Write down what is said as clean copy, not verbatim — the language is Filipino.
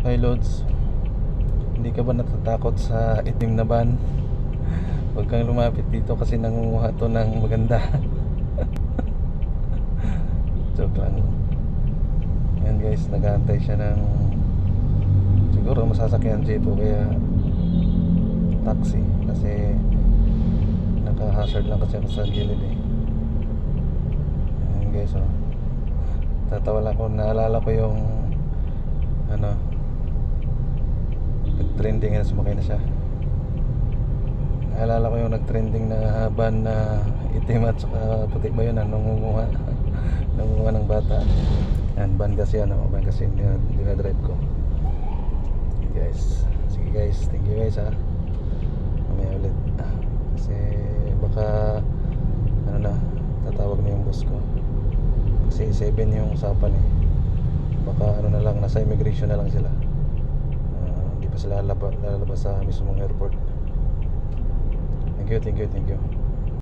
Hi Lods, hindi ka ba natatakot sa itim na van? Huwag kang lumapit dito kasi nangunguha to ng maganda. Joke lang. Yan guys, nag-aantay siya ng siguro masasakyan jeep o kaya taxi kasi naka-hazard lang kasi ako sa gilid eh. Yan guys, oh. Tatawa lang ko, naalala ko yung ano, nag-trending na sumakay na siya. Naalala ko yung nag-trending na van na itim at saka puti ba yun, nangunguha nangunguha ng bata. Yan, van kasi ano, van kasi dinadrive ko. Okay guys, sige guys, thank you guys ha. Mamaya ulit kasi baka ano na, tatawag na yung boss ko kasi 7 yung usapan eh. Baka ano na lang, nasa immigration na lang sila. Hindi pa sila lalabas sa mismong airport. Thank you.